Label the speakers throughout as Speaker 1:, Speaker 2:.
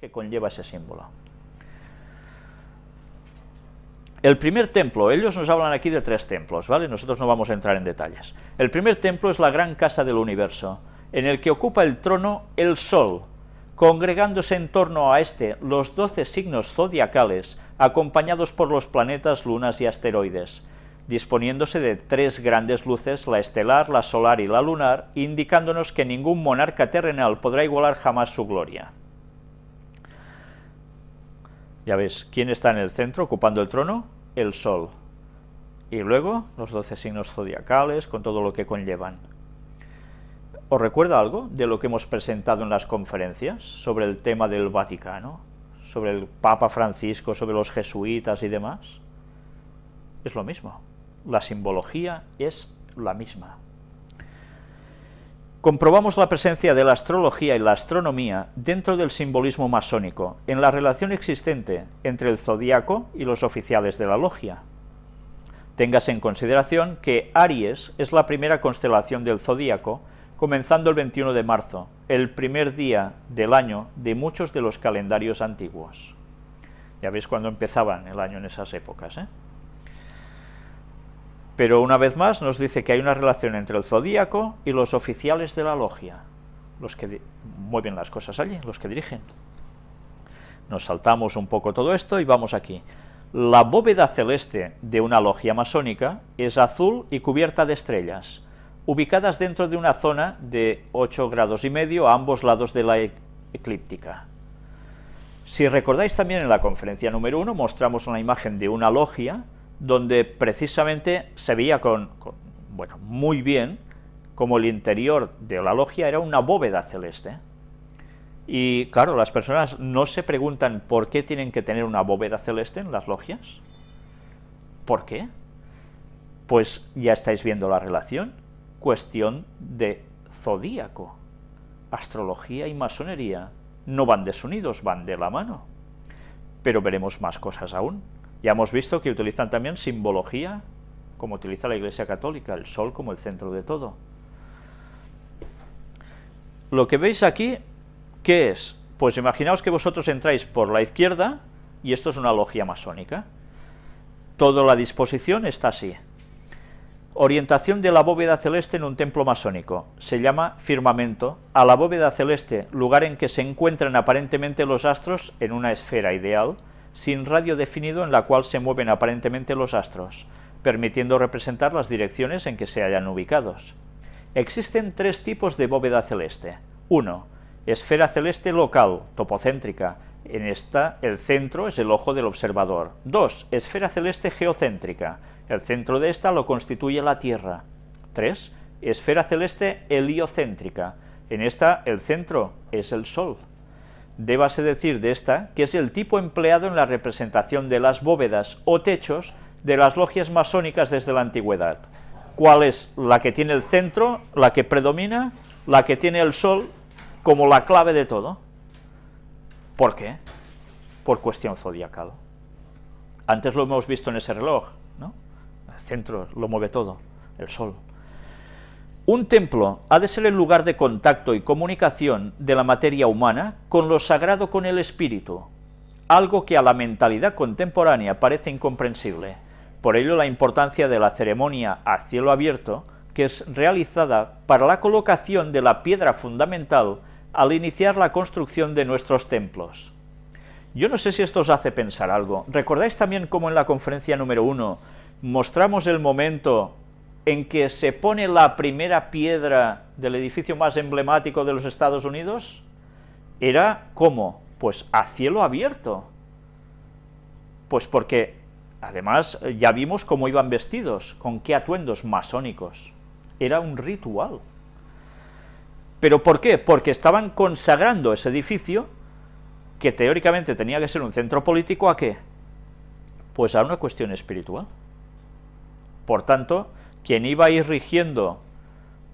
Speaker 1: que conlleva ese símbolo. El primer templo, ellos nos hablan aquí de 3 templos, ¿vale? Nosotros no vamos a entrar en detalles. El primer templo es la gran casa del universo, en el que ocupa el trono el Sol, congregándose en torno a este los 12 signos zodiacales, acompañados por los planetas, lunas y asteroides, disponiéndose de 3 grandes luces, la estelar, la solar y la lunar, indicándonos que ningún monarca terrenal podrá igualar jamás su gloria. Ya ves, ¿quién está en el centro ocupando el trono? El Sol. Y luego los 12 signos zodiacales con todo lo que conllevan. ¿Os recuerda algo de lo que hemos presentado en las conferencias sobre el tema del Vaticano, sobre el Papa Francisco, sobre los jesuitas y demás? Es lo mismo, la simbología es la misma. Comprobamos la presencia de la astrología y la astronomía dentro del simbolismo masónico, en la relación existente entre el zodíaco y los oficiales de la logia. Téngase en consideración que Aries es la primera constelación del zodíaco, comenzando el 21 de marzo, el primer día del año de muchos de los calendarios antiguos. Ya veis cuándo empezaban el año en esas épocas, ¿eh? Pero una vez más nos dice que hay una relación entre el zodíaco y los oficiales de la logia, los que mueven las cosas allí, los que dirigen. Nos saltamos un poco todo esto y vamos aquí. La bóveda celeste de una logia masónica es azul y cubierta de estrellas, ubicadas dentro de una zona de 8,5 grados a ambos lados de la eclíptica. Si recordáis también en la conferencia número 1 mostramos una imagen de una logia donde precisamente se veía muy bien como el interior de la logia era una bóveda celeste. Y claro, las personas no se preguntan por qué tienen que tener una bóveda celeste en las logias. ¿Por qué? Pues ya estáis viendo la relación. Cuestión de zodíaco. Astrología y masonería no van desunidos, van de la mano. Pero veremos más cosas aún. Ya hemos visto que utilizan también simbología, como utiliza la Iglesia Católica, el Sol como el centro de todo. Lo que veis aquí, ¿qué es? Pues imaginaos que vosotros entráis por la izquierda, y esto es una logia masónica. Toda la disposición está así. Orientación de la bóveda celeste en un templo masónico. Se llama firmamento a la bóveda celeste, lugar en que se encuentran aparentemente los astros en una esfera ideal, sin radio definido en la cual se mueven aparentemente los astros, permitiendo representar las direcciones en que se hallan ubicados. Existen 3 tipos de bóveda celeste. 1. Esfera celeste local, topocéntrica. En esta, el centro es el ojo del observador. 2. Esfera celeste geocéntrica. El centro de esta lo constituye la Tierra. 3. Esfera celeste heliocéntrica. En esta, el centro es el Sol. Débase decir de esta que es el tipo empleado en la representación de las bóvedas o techos de las logias masónicas desde la antigüedad. ¿Cuál es la que tiene el centro, la que predomina, la que tiene el Sol como la clave de todo? ¿Por qué? Por cuestión zodiacal. Antes lo hemos visto en ese reloj, ¿no? El centro lo mueve todo, el Sol. Un templo ha de ser el lugar de contacto y comunicación de la materia humana con lo sagrado, con el espíritu, algo que a la mentalidad contemporánea parece incomprensible. Por ello la importancia de la ceremonia a cielo abierto, que es realizada para la colocación de la piedra fundamental al iniciar la construcción de nuestros templos. Yo no sé si esto os hace pensar algo. ¿Recordáis también cómo en la conferencia número 1 mostramos el momento en que se pone la primera piedra del edificio más emblemático de los Estados Unidos? Era, ¿cómo? Pues a cielo abierto. Pues porque, además, ya vimos cómo iban vestidos, con qué atuendos masónicos. Era un ritual. ¿Pero por qué? Porque estaban consagrando ese edificio, que teóricamente tenía que ser un centro político, ¿a qué? Pues a una cuestión espiritual. Por tanto, quien iba a ir rigiendo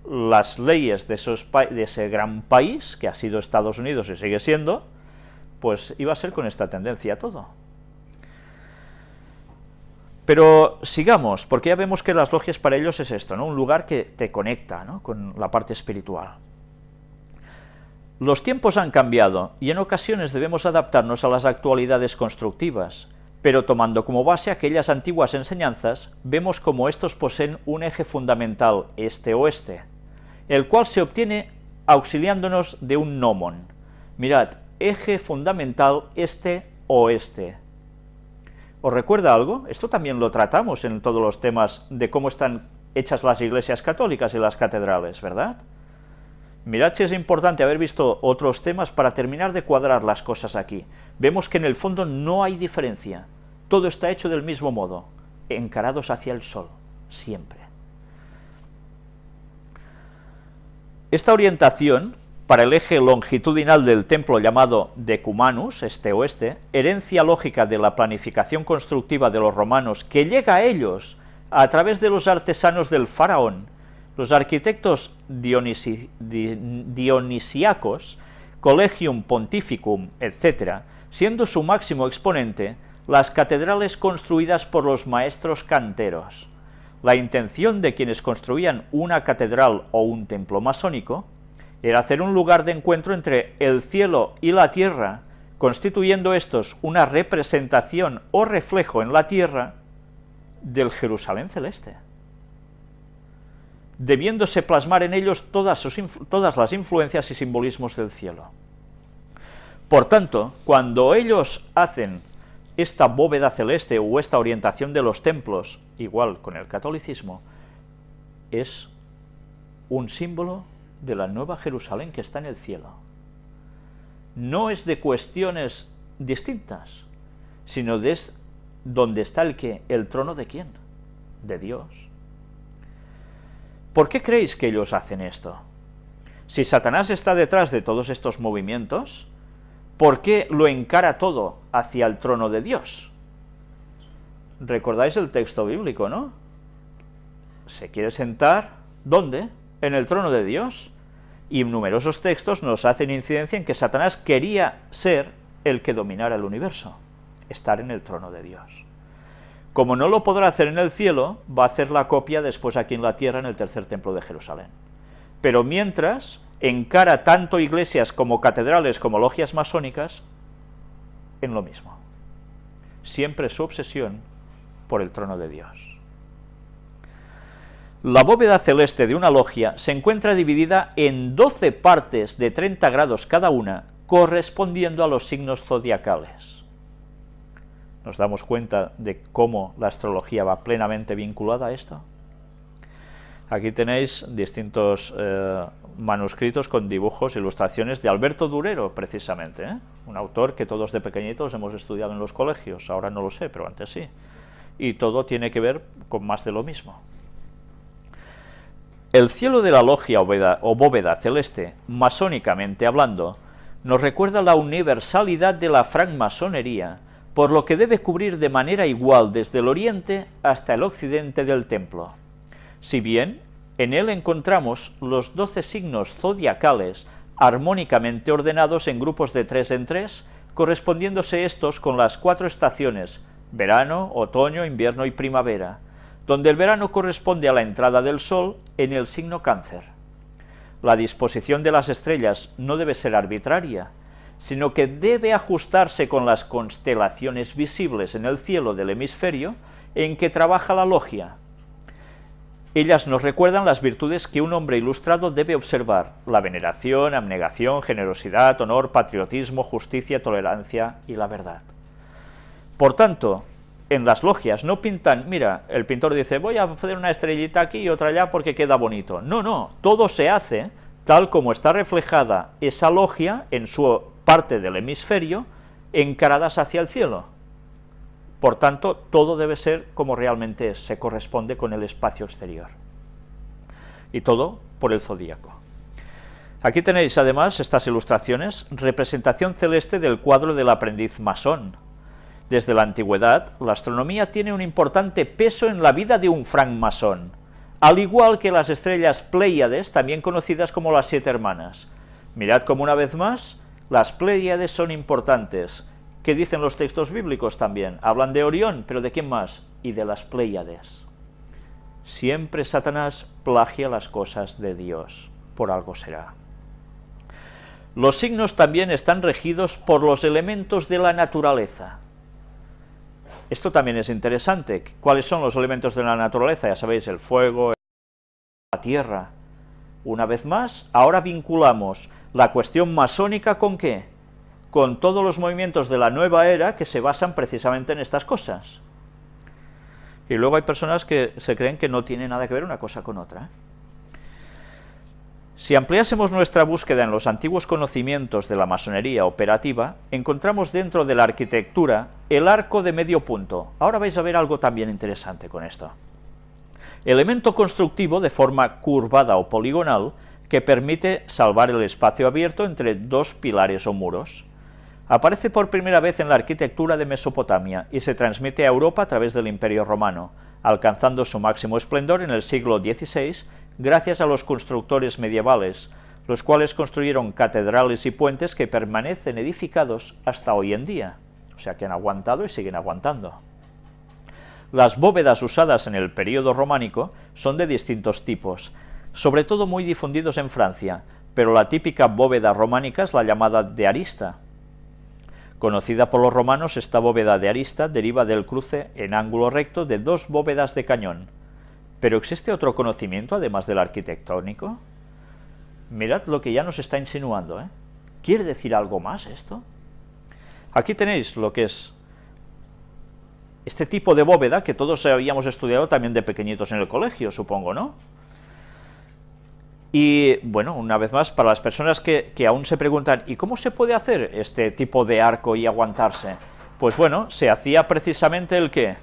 Speaker 1: las leyes de ese gran país, que ha sido Estados Unidos y sigue siendo, pues iba a ser con esta tendencia todo. Pero sigamos, porque ya vemos que las logias para ellos es esto, ¿no? Un lugar que te conecta, ¿no?, con la parte espiritual. Los tiempos han cambiado y en ocasiones debemos adaptarnos a las actualidades constructivas, pero tomando como base aquellas antiguas enseñanzas, vemos como estos poseen un eje fundamental este-oeste, el cual se obtiene auxiliándonos de un gnomon. Mirad, eje fundamental este-oeste. ¿Os recuerda algo? Esto también lo tratamos en todos los temas de cómo están hechas las iglesias católicas y las catedrales, ¿verdad? Mirad si es importante haber visto otros temas para terminar de cuadrar las cosas aquí. Vemos que en el fondo no hay diferencia. Todo está hecho del mismo modo, encarados hacia el sol, siempre. Esta orientación, para el eje longitudinal del templo llamado decumanus, este-oeste, herencia lógica de la planificación constructiva de los romanos que llega a ellos a través de los artesanos del faraón, los arquitectos dionisíacos, Collegium Pontificum, etc., siendo su máximo exponente las catedrales construidas por los maestros canteros. La intención de quienes construían una catedral o un templo masónico era hacer un lugar de encuentro entre el cielo y la tierra, constituyendo estos una representación o reflejo en la tierra del Jerusalén celeste, debiéndose plasmar en ellos todas las influencias y simbolismos del cielo. Por tanto, cuando ellos hacen esta bóveda celeste o esta orientación de los templos, igual con el catolicismo, es un símbolo de la nueva Jerusalén que está en el cielo. No es de cuestiones distintas, sino de donde está el qué, el trono de quién, de Dios. ¿Por qué creéis que ellos hacen esto? Si Satanás está detrás de todos estos movimientos, ¿por qué lo encara todo hacia el trono de Dios? ¿Recordáis el texto bíblico, no? Se quiere sentar, ¿dónde? En el trono de Dios. Y numerosos textos nos hacen incidencia en que Satanás quería ser el que dominara el universo, estar en el trono de Dios. Como no lo podrá hacer en el cielo, va a hacer la copia después aquí en la tierra en el tercer templo de Jerusalén. Pero mientras encara tanto iglesias como catedrales como logias masónicas en lo mismo. Siempre su obsesión por el trono de Dios. La bóveda celeste de una logia se encuentra dividida en 12 partes de 30 grados cada una, correspondiendo a los signos zodiacales. ¿Nos damos cuenta de cómo la astrología va plenamente vinculada a esto? Aquí tenéis distintos manuscritos con dibujos, ilustraciones de Alberto Durero, precisamente, un autor que todos de pequeñitos hemos estudiado en los colegios, ahora no lo sé, pero antes sí. Y todo tiene que ver con más de lo mismo. El cielo de la logia o bóveda celeste, masónicamente hablando, nos recuerda la universalidad de la francmasonería, por lo que debe cubrir de manera igual desde el oriente hasta el occidente del templo. Si bien en él encontramos los 12 signos zodiacales armónicamente ordenados en grupos de 3 en 3, correspondiéndose estos con las 4 estaciones, verano, otoño, invierno y primavera, donde el verano corresponde a la entrada del sol en el signo Cáncer. La disposición de las estrellas no debe ser arbitraria, sino que debe ajustarse con las constelaciones visibles en el cielo del hemisferio en que trabaja la logia. Ellas nos recuerdan las virtudes que un hombre ilustrado debe observar: la veneración, abnegación, generosidad, honor, patriotismo, justicia, tolerancia y la verdad. Por tanto, en las logias no pintan, mira, el pintor dice, voy a hacer una estrellita aquí y otra allá porque queda bonito. No, todo se hace tal como está reflejada esa logia en su parte del hemisferio, encaradas hacia el cielo. Por tanto, todo debe ser como realmente es, se corresponde con el espacio exterior. Y todo por el zodíaco. Aquí tenéis además estas ilustraciones, representación celeste del cuadro del aprendiz masón. Desde la antigüedad, la astronomía tiene un importante peso en la vida de un francmasón, al igual que las estrellas Pléyades, también conocidas como las 7 hermanas. Mirad cómo una vez más, las Pléyades son importantes. ¿Qué dicen los textos bíblicos también? Hablan de Orión, pero ¿de quién más? Y de las Pléyades. Siempre Satanás plagia las cosas de Dios, por algo será. Los signos también están regidos por los elementos de la naturaleza. Esto también es interesante. ¿Cuáles son los elementos de la naturaleza? Ya sabéis, el fuego, la tierra. Una vez más, ahora vinculamos la cuestión masónica ¿con qué? Con todos los movimientos de la nueva era que se basan precisamente en estas cosas. Y luego hay personas que se creen que no tiene nada que ver una cosa con otra. Si ampliásemos nuestra búsqueda en los antiguos conocimientos de la masonería operativa, encontramos dentro de la arquitectura el arco de medio punto. Ahora vais a ver algo también interesante con esto. Elemento constructivo de forma curvada o poligonal que permite salvar el espacio abierto entre dos pilares o muros. Aparece por primera vez en la arquitectura de Mesopotamia y se transmite a Europa a través del Imperio Romano, alcanzando su máximo esplendor en el siglo XVI gracias a los constructores medievales, los cuales construyeron catedrales y puentes que permanecen edificados hasta hoy en día, o sea que han aguantado y siguen aguantando. Las bóvedas usadas en el período románico son de distintos tipos, sobre todo muy difundidos en Francia, pero la típica bóveda románica es la llamada de arista. Conocida por los romanos, esta bóveda de arista deriva del cruce en ángulo recto de dos bóvedas de cañón. ¿Pero existe otro conocimiento además del arquitectónico? Mirad lo que ya nos está insinuando, ¿eh? ¿Quiere decir algo más esto? Aquí tenéis lo que es este tipo de bóveda que todos habíamos estudiado también de pequeñitos en el colegio, supongo, ¿no? Y, bueno, una vez más, para las personas que aún se preguntan ¿y cómo se puede hacer este tipo de arco y aguantarse? Pues bueno, se hacía precisamente el ¿qué?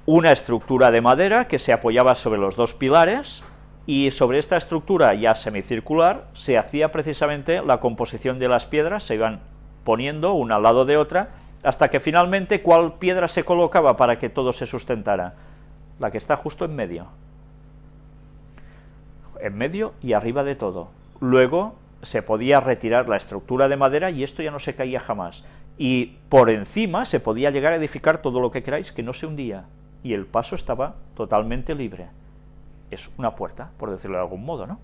Speaker 1: Una estructura de madera que se apoyaba sobre los dos pilares y sobre esta estructura ya semicircular se hacía precisamente la composición de las piedras, se iban poniendo una al lado de otra, hasta que finalmente ¿cuál piedra se colocaba para que todo se sustentara? La que está justo en medio y arriba de todo. Luego se podía retirar la estructura de madera y esto ya no se caía jamás. Y por encima se podía llegar a edificar todo lo que queráis, que no se hundía. Y el paso estaba totalmente libre. Es una puerta, por decirlo de algún modo, ¿no?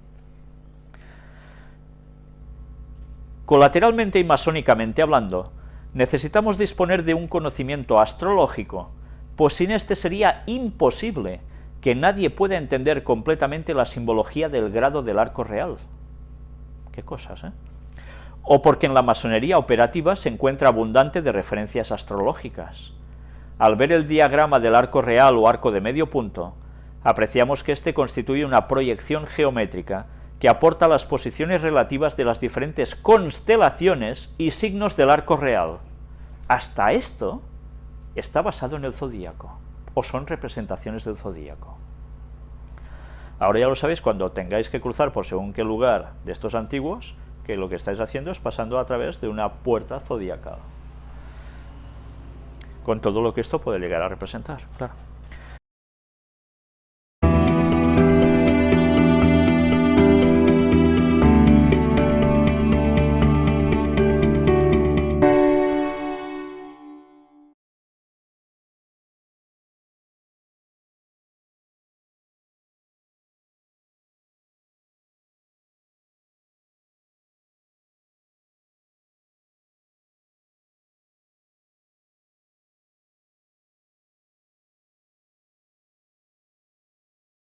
Speaker 1: Colateralmente y masónicamente hablando, necesitamos disponer de un conocimiento astrológico, pues sin este sería imposible que nadie pueda entender completamente la simbología del grado del arco real. Qué cosas, ¿eh? O porque en la masonería operativa se encuentra abundante de referencias astrológicas. Al ver el diagrama del arco real o arco de medio punto, apreciamos que este constituye una proyección geométrica que aporta las posiciones relativas de las diferentes constelaciones y signos del arco real. Hasta esto está basado en el zodíaco, o son representaciones del zodíaco. Ahora ya lo sabéis, cuando tengáis que cruzar por según qué lugar de estos antiguos, que lo que estáis haciendo es pasando a través de una puerta zodiacal, con todo lo que esto puede llegar a representar, claro.